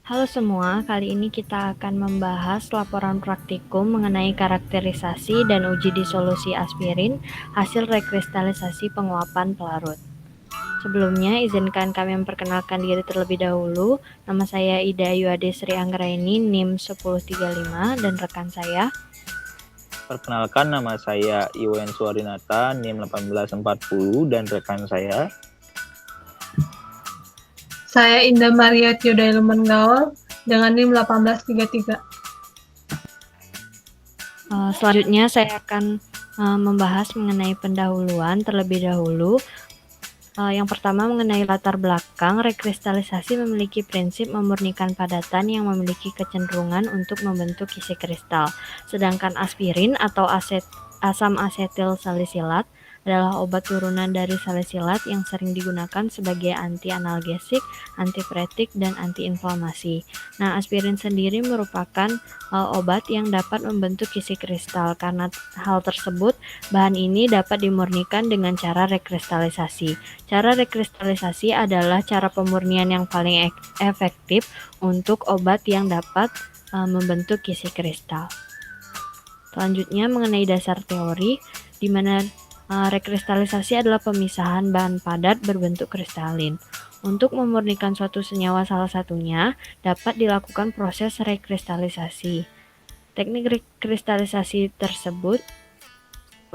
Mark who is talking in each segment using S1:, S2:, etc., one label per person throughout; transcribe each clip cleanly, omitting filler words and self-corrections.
S1: Halo semua, kali ini kita akan membahas laporan praktikum mengenai karakterisasi dan uji disolusi aspirin hasil rekristalisasi penguapan pelarut. Sebelumnya, izinkan kami memperkenalkan diri terlebih dahulu. Nama saya Ida Ayu Ade Sri Anggraini, NIM 1035, dan rekan saya.
S2: Perkenalkan, nama saya Iwan Suarinata, NIM 1840, dan rekan saya.
S3: Saya Indah Maria Tiodai Lumenggaol dengan NIM 1833.
S1: Selanjutnya saya akan membahas mengenai pendahuluan terlebih dahulu. Yang pertama mengenai latar belakang, rekristalisasi memiliki prinsip memurnikan padatan yang memiliki kecenderungan untuk membentuk isi kristal. Sedangkan aspirin atau asam asetil salisilat adalah obat turunan dari salisilat yang sering digunakan sebagai anti-analgesik, antipiretik, dan antiinflamasi. Nah, aspirin sendiri merupakan obat yang dapat membentuk isi kristal. Karena hal tersebut, bahan ini dapat dimurnikan dengan cara rekristalisasi. Cara rekristalisasi adalah cara pemurnian yang paling efektif untuk obat yang dapat membentuk isi kristal. Selanjutnya mengenai dasar teori, di mana rekristalisasi adalah pemisahan bahan padat berbentuk kristalin. Untuk memurnikan suatu senyawa salah satunya, dapat dilakukan proses rekristalisasi. Teknik rekristalisasi tersebut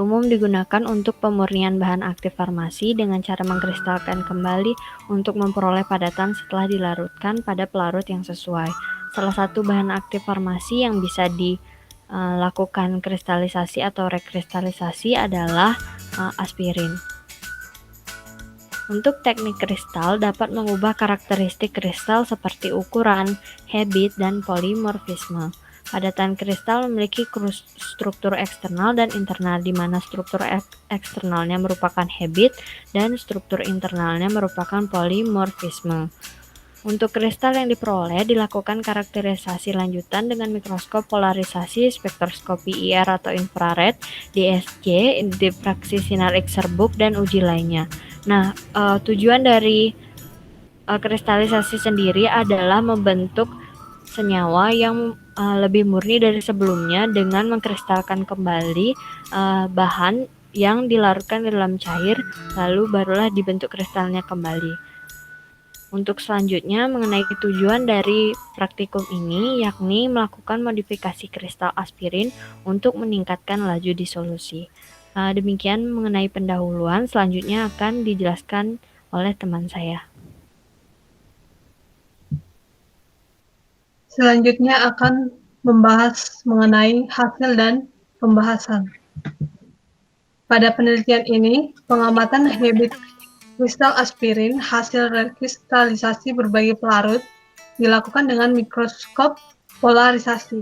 S1: umum digunakan untuk pemurnian bahan aktif farmasi dengan cara mengkristalkan kembali untuk memperoleh padatan setelah dilarutkan pada pelarut yang sesuai. Salah satu bahan aktif farmasi yang bisa dilakukan kristalisasi atau rekristalisasi adalah aspirin. Untuk teknik kristal dapat mengubah karakteristik kristal seperti ukuran, habit, dan polimorfisme. Padatan kristal memiliki struktur eksternal dan internal, di mana struktur eksternalnya merupakan habit dan struktur internalnya merupakan polimorfisme. Untuk kristal yang diperoleh dilakukan karakterisasi lanjutan dengan mikroskop polarisasi, spektroskopi IR atau infrared, DSC, difraksi sinar X serbuk, dan uji lainnya. Nah, tujuan dari kristalisasi sendiri adalah membentuk senyawa yang lebih murni dari sebelumnya dengan mengkristalkan kembali bahan yang dilarutkan di dalam cair, lalu barulah dibentuk kristalnya kembali. Untuk selanjutnya mengenai tujuan dari praktikum ini, yakni melakukan modifikasi kristal aspirin untuk meningkatkan laju disolusi. Demikian mengenai pendahuluan, selanjutnya akan dijelaskan oleh teman saya.
S3: Selanjutnya akan membahas mengenai hasil dan pembahasan. Pada penelitian ini, pengamatan habit kristal aspirin hasil rekristalisasi berbagai pelarut dilakukan dengan mikroskop polarisasi,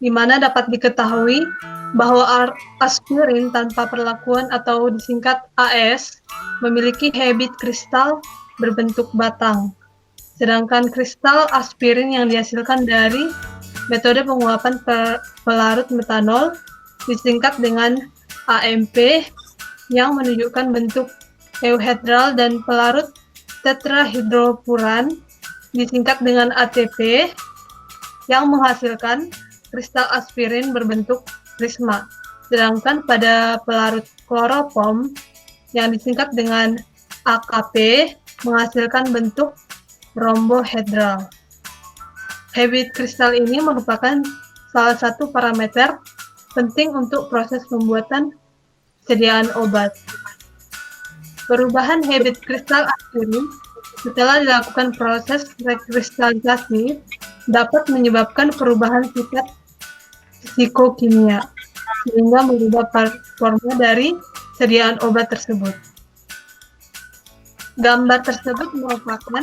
S3: di mana dapat diketahui bahwa aspirin tanpa perlakuan atau disingkat AS memiliki habit kristal berbentuk batang. Sedangkan kristal aspirin yang dihasilkan dari metode penguapan pelarut metanol disingkat dengan AMP yang menunjukkan bentuk euhedral, dan pelarut tetrahidropuran disingkat dengan ATP yang menghasilkan kristal aspirin berbentuk prisma. Sedangkan pada pelarut kloropom yang disingkat dengan AKP menghasilkan bentuk rombohedral. Habit kristal ini merupakan salah satu parameter penting untuk proses pembuatan sediaan obat. Perubahan habit kristal aspirin setelah dilakukan proses rekristalisasi dapat menyebabkan perubahan sifat psikokimia, sehingga merubah performa dari sediaan obat tersebut. Gambar tersebut merupakan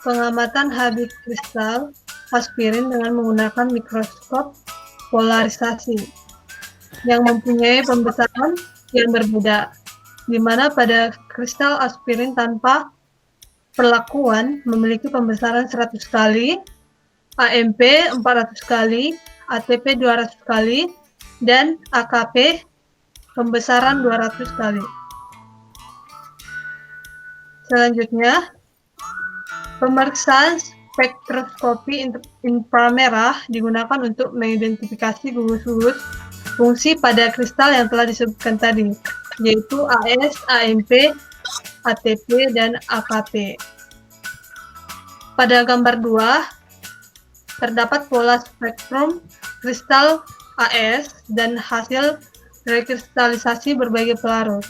S3: pengamatan habit kristal aspirin dengan menggunakan mikroskop polarisasi yang mempunyai pembesaran yang berbeda, di mana pada kristal aspirin tanpa perlakuan memiliki pembesaran 100 kali, AMP 400 kali, ATP 200 kali, dan AKP pembesaran 200 kali. Selanjutnya, Pemeriksaan spektroskopi inframerah digunakan untuk mengidentifikasi gugus-gugus fungsi pada kristal yang telah disebutkan tadi, yaitu AS, AMP, ATP, dan AKP. Pada gambar 2, terdapat pola spektrum kristal AS dan hasil rekristalisasi berbagai pelarut,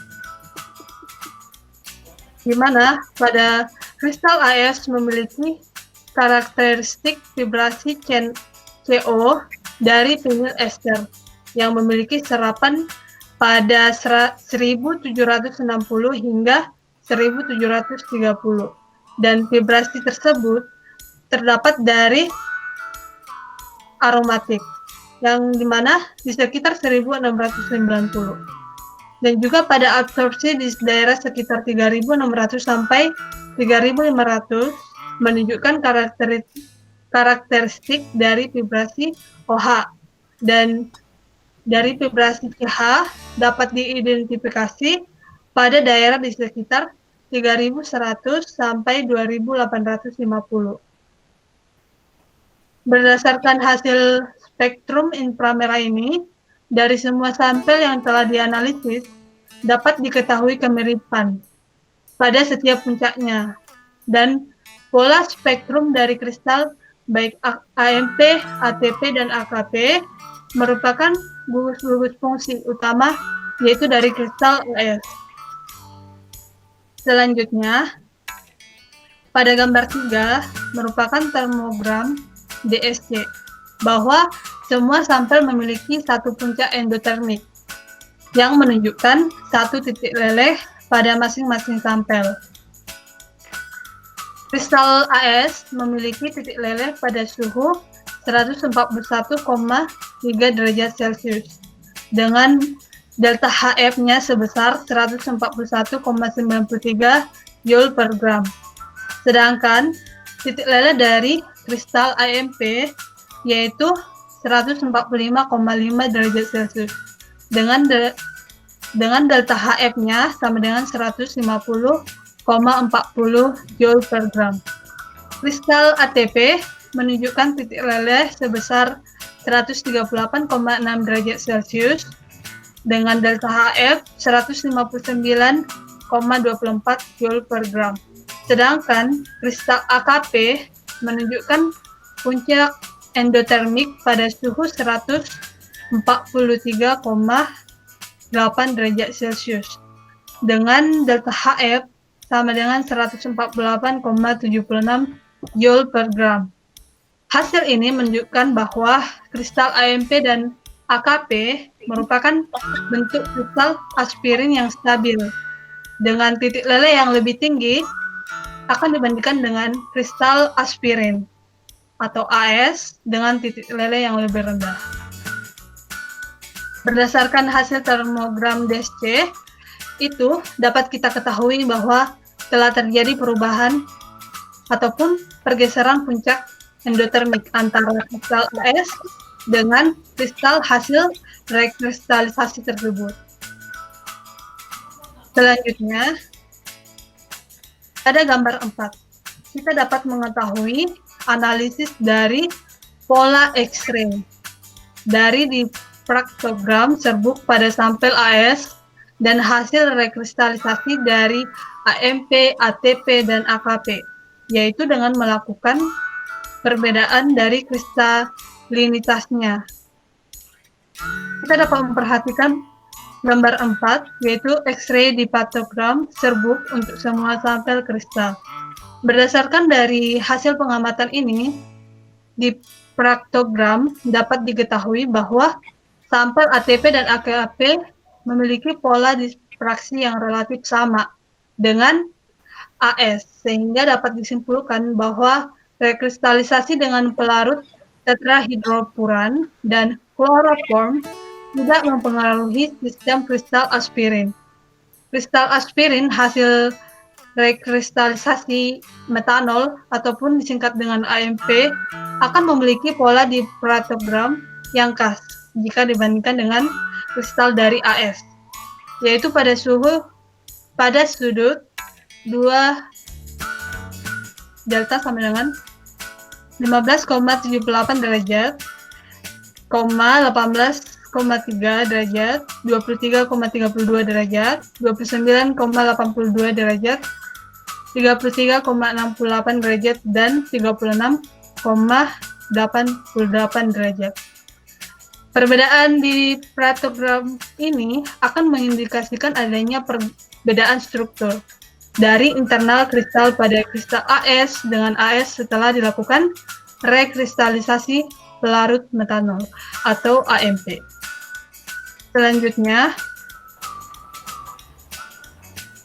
S3: di mana pada kristal AS memiliki karakteristik vibrasi CO dari vinil ester yang memiliki serapan pada 1760 hingga 1730, dan vibrasi tersebut terdapat dari aromatik yang dimana di sekitar 1690, dan juga pada absorpsi di daerah sekitar 3600 sampai 3500 menunjukkan karakteristik dari vibrasi OH, dan dari vibrasi CH dapat diidentifikasi pada daerah di sekitar 3100 sampai 2850. Berdasarkan hasil spektrum inframerah ini, dari semua sampel yang telah dianalisis, dapat diketahui kemiripan pada setiap puncaknya, dan pola spektrum dari kristal baik AMP, ATP, dan AKP merupakan gugus-gugus fungsi utama, yaitu dari kristal AS. Selanjutnya, pada gambar 3 merupakan termogram DSC, bahwa semua sampel memiliki satu puncak endotermik yang menunjukkan satu titik leleh pada masing-masing sampel. Kristal AS memiliki titik leleh pada suhu 141,3 derajat Celcius dengan delta HF-nya sebesar 141,93 Joule per gram. Sedangkan titik leleh dari kristal AMP yaitu 145,5 derajat Celcius dengan delta HF-nya sama dengan 150,40 Joule per gram. Kristal ATP menunjukkan titik leleh sebesar 138,6 derajat Celcius dengan delta HF 159,24 Joule per gram. Sedangkan kristal AKP menunjukkan puncak endotermik pada suhu 143,8 derajat Celcius dengan delta HF sama dengan 148,76 Joule per gram. Hasil ini menunjukkan bahwa kristal AMP dan AKP merupakan bentuk kristal aspirin yang stabil dengan titik leleh yang lebih tinggi akan dibandingkan dengan kristal aspirin atau AS dengan titik leleh yang lebih rendah. Berdasarkan hasil termogram DSC, itu dapat kita ketahui bahwa telah terjadi perubahan ataupun pergeseran puncak endotermik antara kristal AS dengan kristal hasil rekristalisasi tersebut. Selanjutnya, pada gambar 4, kita dapat mengetahui analisis dari pola X-ray dari difraktogram serbuk pada sampel AS dan hasil rekristalisasi dari AMP, ATP, dan AKP, yaitu dengan melakukan perbedaan dari kristalinitasnya. Kita dapat memperhatikan gambar 4, yaitu X-ray difraktogram serbuk untuk semua sampel kristal. Berdasarkan dari hasil pengamatan ini, difraktogram dapat diketahui bahwa sampel ATP dan AKP memiliki pola difraksi yang relatif sama dengan AS, sehingga dapat disimpulkan bahwa rekristalisasi dengan pelarut tetrahidrofuran dan kloroform tidak mempengaruhi sistem kristal aspirin. Kristal aspirin hasil rekristalisasi metanol ataupun disingkat dengan AMP akan memiliki pola difraktogram yang khas jika dibandingkan dengan kristal dari AS, yaitu pada sudut 2 delta sama dengan 15,78 derajat, 18,3 derajat, 23,32 derajat, 29,82 derajat, 33,68 derajat, dan 36,88 derajat. Perbedaan di pratogram ini akan mengindikasikan adanya perbedaan struktur dari internal kristal pada kristal AS dengan AS setelah dilakukan rekristalisasi pelarut metanol atau AMP. Selanjutnya,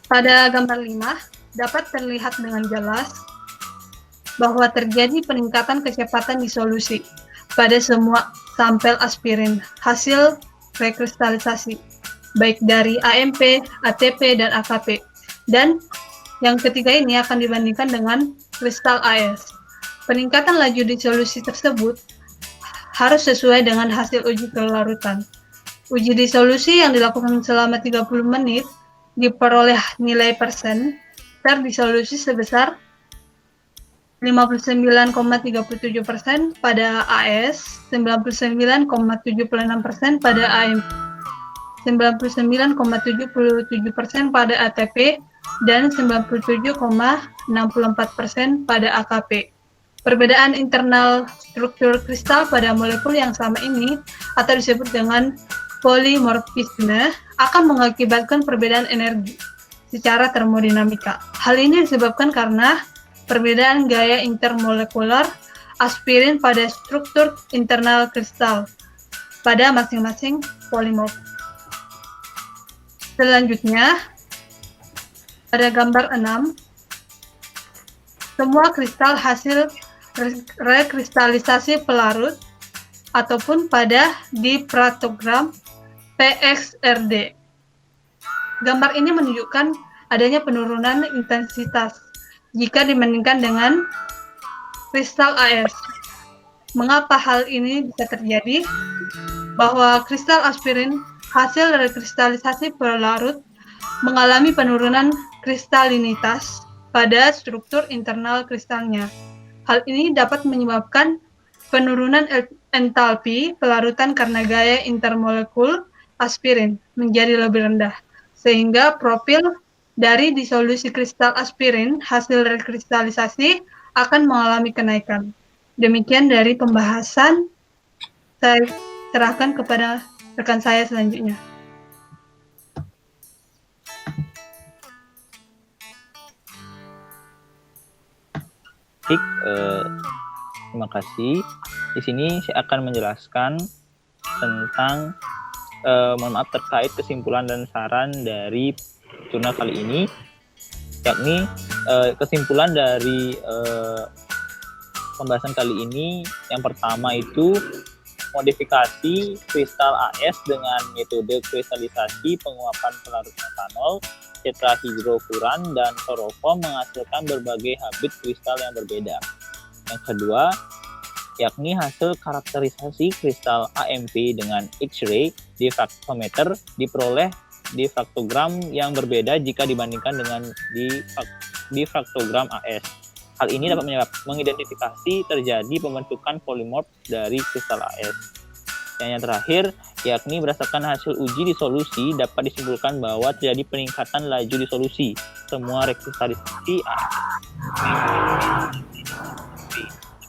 S3: pada gambar 5 dapat terlihat dengan jelas bahwa terjadi peningkatan kecepatan disolusi pada semua sampel aspirin hasil rekristalisasi, baik dari AMP, ATP, dan AKP. Dan yang ketiga ini akan dibandingkan dengan kristal AS. Peningkatan laju disolusi tersebut harus sesuai dengan hasil uji kelarutan. Uji disolusi yang dilakukan selama 30 menit diperoleh nilai persen terdisolusi sebesar 59,37% pada AS, 99,76% pada AMP, 99,77% pada ATP, dan 97,64% pada AKP. Perbedaan internal struktur kristal pada molekul yang sama ini, atau disebut dengan polimorfisme, akan mengakibatkan perbedaan energi secara termodinamika. Hal ini disebabkan karena perbedaan gaya intermolekular aspirin pada struktur internal kristal pada masing-masing polimorf. Selanjutnya, pada gambar 6, semua kristal hasil rekristalisasi pelarut ataupun pada dipratogram PXRD. Gambar ini menunjukkan adanya penurunan intensitas jika dibandingkan dengan kristal AS. Mengapa hal ini bisa terjadi? Bahwa kristal aspirin hasil rekristalisasi pelarut mengalami penurunan kristalinitas pada struktur internal kristalnya. Hal ini dapat menyebabkan penurunan entalpi pelarutan karena gaya intermolekul aspirin menjadi lebih rendah, sehingga profil dari disolusi kristal aspirin hasil rekristalisasi akan mengalami kenaikan. Demikian dari pembahasan, saya serahkan kepada rekan saya selanjutnya.
S2: Baik, terima kasih. Di sini saya akan menjelaskan tentang terkait kesimpulan dan saran dari jurnal kali ini, yakni kesimpulan dari pembahasan kali ini. Yang pertama itu modifikasi kristal AS dengan metode kristalisasi penguapan pelarut metanol, tetrahidrofuran, dan kloroform menghasilkan berbagai habit kristal yang berbeda. Yang kedua, yakni hasil karakterisasi kristal AMP dengan X-ray diffractometer diperoleh diffractogram yang berbeda jika dibandingkan dengan diffractogram AS. Hal ini dapat mengidentifikasi terjadi pembentukan polimorf dari kristal AS. Yang terakhir, yakni berdasarkan hasil uji disolusi dapat disimpulkan bahwa terjadi peningkatan laju disolusi semua rekristalisasi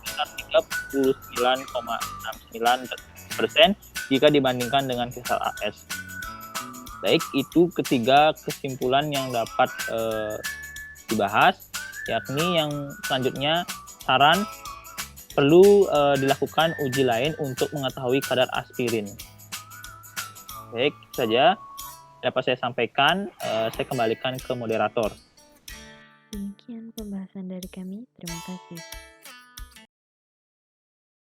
S2: sebesar 39,69% jika dibandingkan dengan kristal AS. Baik, itu ketiga kesimpulan yang dapat dibahas, yakni yang selanjutnya saran perlu dilakukan uji lain untuk mengetahui kadar aspirin. Baik, itu saja dapat saya sampaikan. Saya kembalikan ke moderator.
S1: Demikian pembahasan dari kami. Terima kasih.